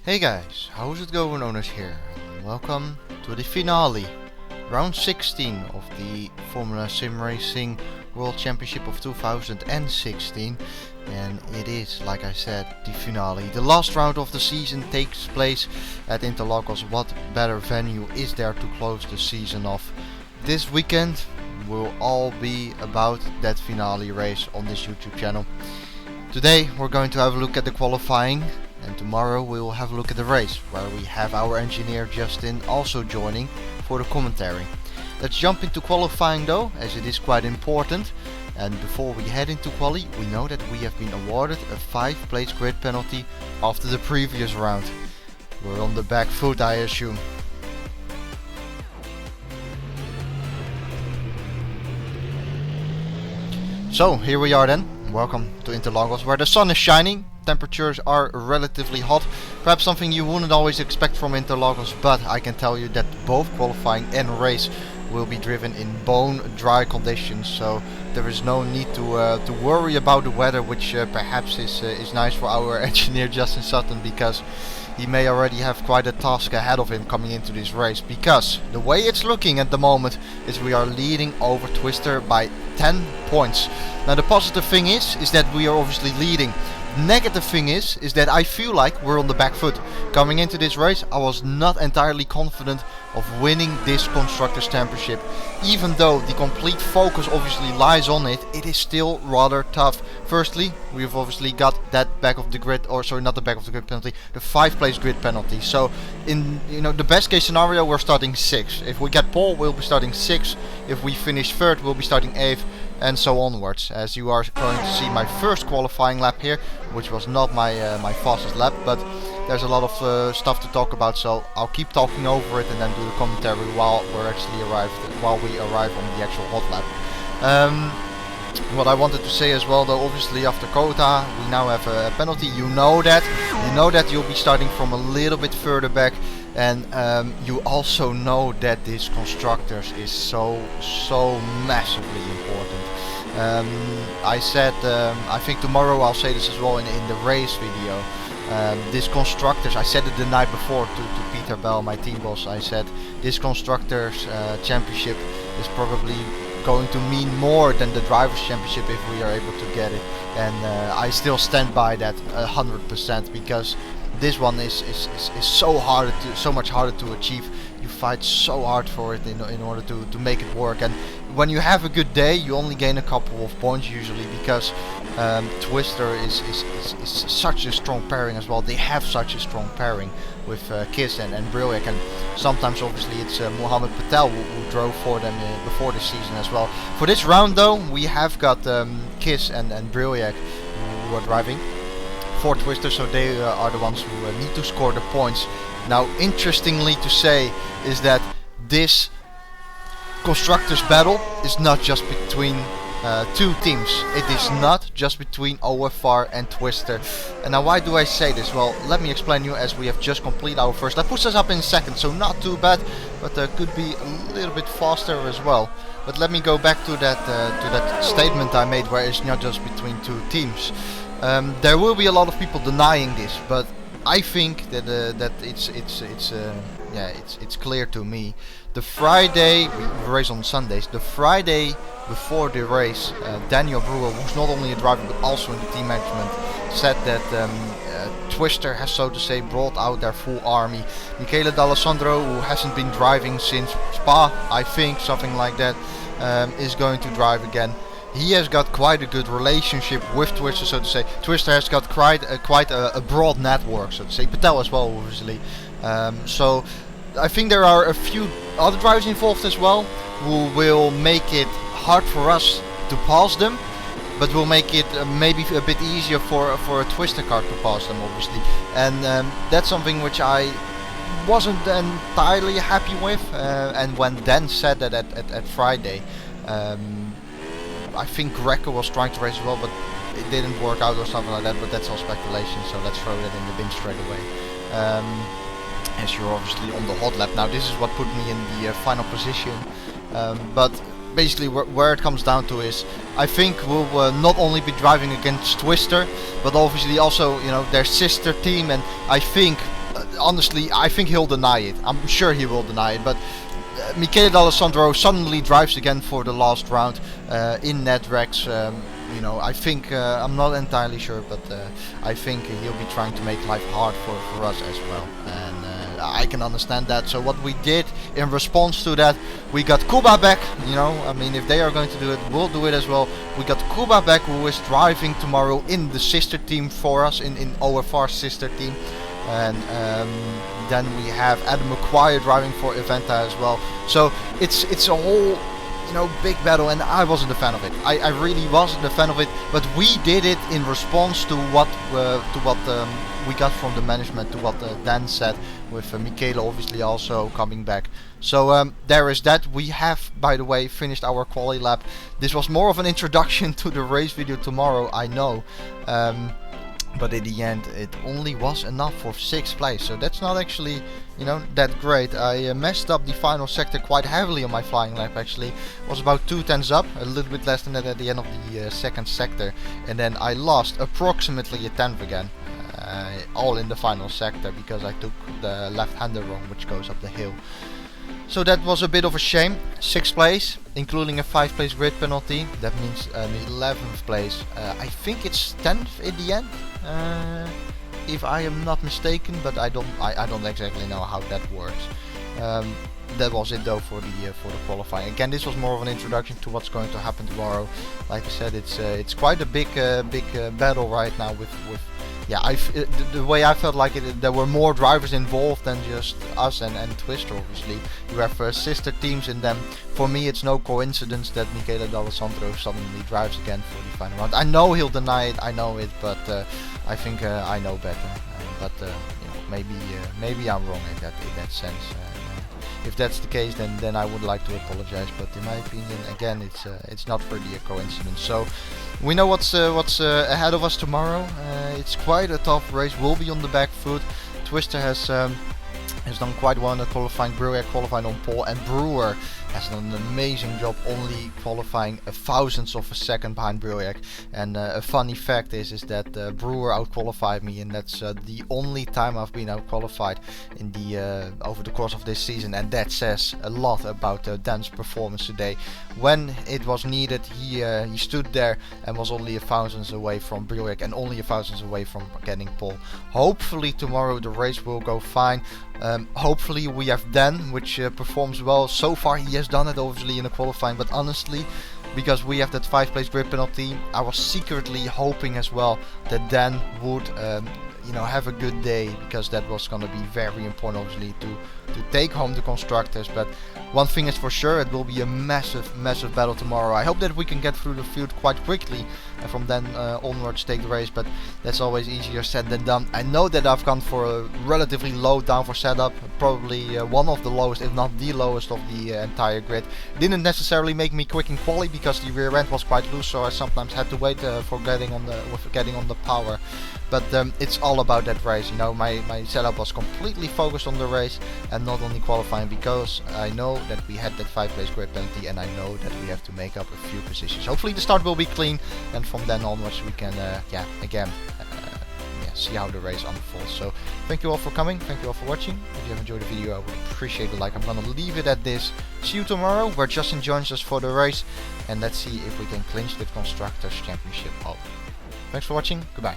Hey guys, how's it going, Owners here? Welcome to the finale, round 16 of the Formula SimRacing World Championship of 2016, and it is, like I said, the finale. The last round of the season takes place at Interlagos. What better venue is there to close the season off? This weekend will all be about that finale race on this YouTube channel. Today we're going to have a look at the qualifying, and tomorrow we will have a look at the race, where we have our engineer Justin also joining for the commentary. Let's jump into qualifying though, as it is quite important. And before we head into quali, we know that we have been awarded a 5-place grid penalty after the previous round. We're on the back foot, I assume. So here we are then. Welcome to Interlagos, where the sun is shining. Temperatures are relatively hot, perhaps something you wouldn't always expect from Interlagos, but I can tell you that both qualifying and race will be driven in bone dry conditions, so there is no need to worry about the weather, which perhaps is nice for our engineer Justin Sutton, because he may already have quite a task ahead of him coming into this race, because the way it's looking at the moment is we are leading over Twister by 10 points. Now the positive thing is that we are obviously leading. Negative thing is that I feel like we're on the back foot. Coming into this race, I was not entirely confident of winning this Constructors' Championship. Even though the complete focus obviously lies on it, it is still rather tough. Firstly, we've obviously got that back of the grid, or sorry, not the back of the grid penalty, the 5-place grid penalty. So in the best case scenario, we're starting 6th. If we get pole, we'll be starting 6th. If we finish 3rd, we'll be starting 8th. And so onwards, as you are going to see my first qualifying lap here, which was not my fastest lap, but there's a lot of stuff to talk about, so I'll keep talking over it and then do the commentary while we arrive on the actual hot lap. What I wanted to say as well, though, obviously after Kota we now have a penalty. You know that you'll be starting from a little bit further back, and you also know that this Constructors is so massively important. I said, I think tomorrow I'll say this as well in the race video. This Constructors, I said it the night before to Peter Bell, my team boss. I said this Constructors Championship is probably going to mean more than the Drivers' Championship if we are able to get it, and I still stand by that 100%, because this one is so much harder to achieve. You fight so hard for it in order to make it work, and when you have a good day you only gain a couple of points usually, because Twister is such a strong pairing as well. They have such a strong pairing with Kiss and Brilliak, and sometimes obviously it's Mohammed Patel who drove for them before the season as well. For this round though, we have got Kiss and Brilliak who are driving for Twister, so they are the ones who need to score the points. Now, interestingly to say is that this Constructors battle is not just between two teams. It is not just between OFR and Twister. And now why do I say this? Well, let me explain you, as we have just completed our first. That puts us up in 2nd, so not too bad, but could be a little bit faster as well. But let me go back to that statement I made, where it's not just between two teams. There will be a lot of people denying this, but I think that it's clear to me. The Friday, we race on Sundays, the Friday before the race, Daniel Brewer, who's not only a driver but also in the team management, said that Twister has, so to say, brought out their full army. Michele D'Alessandro, who hasn't been driving since Spa, I think, something like that, is going to drive again. He has got quite a good relationship with Twister, so to say. Twister has got quite a broad network, so to say. Patel as well, obviously. So I think there are a few other drivers involved as well, who will make it hard for us to pass them, but will make it maybe a bit easier for a Twister car to pass them, obviously. And that's something which I wasn't entirely happy with. And when Dan said that at Friday, I think Greco was trying to race as well, but it didn't work out or something like that, but that's all speculation, so let's throw that in the bin straight away. As you're obviously on the hot lap. Now this is what put me in the final position, but basically where it comes down to is, I think we'll not only be driving against Twister, but obviously also, you know, their sister team, and I think honestly, I think he'll deny it. I'm sure he will deny it, but Michele D'Alessandro suddenly drives again for the last round in NetRex. You know, I think, I'm not entirely sure, but I think he'll be trying to make life hard for us as well. And I can understand that. So what we did in response to that, we got Kuba back. You know, I mean, if they are going to do it, we'll do it as well. We got Kuba back, who is driving tomorrow in the sister team for us, in OFR's sister team. And then we have Adam McQuire driving for Eventa as well. So it's a whole, you know, big battle, and I wasn't a fan of it. I really wasn't a fan of it, but we did it in response to what we got from the management, to what Dan said, with Michele obviously also coming back. So there is that. We have, by the way, finished our quali lap. This was more of an introduction to the race video tomorrow, I know. But in the end, it only was enough for 6th place, so that's not actually, you know, that great. I messed up the final sector quite heavily on my flying lap. Actually, it was about 2/10 up, a little bit less than that at the end of the second sector, and then I lost approximately a tenth again, all in the final sector, because I took the left-hander wrong, which goes up the hill. So that was a bit of a shame. 6th place, including a 5th place grid penalty. That means an 11th place. I think it's 10th in the end, if I am not mistaken, but I don't exactly know how that works. That was it though for the qualifying. Again, this was more of an introduction to what's going to happen tomorrow. Like I said, it's quite a big battle right now with yeah, the way I felt like it, there were more drivers involved than just us and Twister. Obviously, you have sister teams in them. For me, it's no coincidence that Michele D'Alessandro suddenly drives again for the final round. I know he'll deny it, I know it, but I think I know better. But you know, maybe I'm wrong in that sense. If that's the case, then I would like to apologize. But in my opinion, again, it's not really a coincidence. So we know what's ahead of us tomorrow. It's quite a tough race. We'll be on the back foot. Twister has done quite well in the qualifying. Brewer qualified on pole, and Brewer has done an amazing job, only qualifying a thousandth of a second behind Brewer. And a funny fact is that Brewer outqualified me, and that's the only time I've been outqualified in the over the course of this season, and that says a lot about Dan's performance today. When it was needed, he stood there and was only a thousandth away from Brewer, and only a thousandth away from getting pole. Hopefully tomorrow the race will go fine. Hopefully we have Dan, which performs well. So far he has done it obviously in the qualifying, but honestly, because we have that 5th place grid penalty, I was secretly hoping as well that Dan would you know, have a good day, because that was going to be very important obviously to take home the constructors. But one thing is for sure, it will be a massive battle tomorrow. I hope that we can get through the field quite quickly and from then onwards take the race, but that's always easier said than done. I know that I've gone for a relatively low downforce setup, probably one of the lowest, if not the lowest of the entire grid. Didn't necessarily make me quick in quali because the rear end was quite loose, so I sometimes had to wait for getting on the power. But it's all about that race, you know. My setup was completely focused on the race and not on the qualifying, because I know that we had that 5th place grid penalty, and I know that we have to make up a few positions. Hopefully the start will be clean, and from then onwards we can see how the race unfolds. So thank you all for coming, thank you all for watching. If you have enjoyed the video, I would appreciate a like. I'm gonna leave it at this. See you tomorrow, where Justin joins us for the race, and let's see if we can clinch the Constructors Championship. Thanks for watching, goodbye.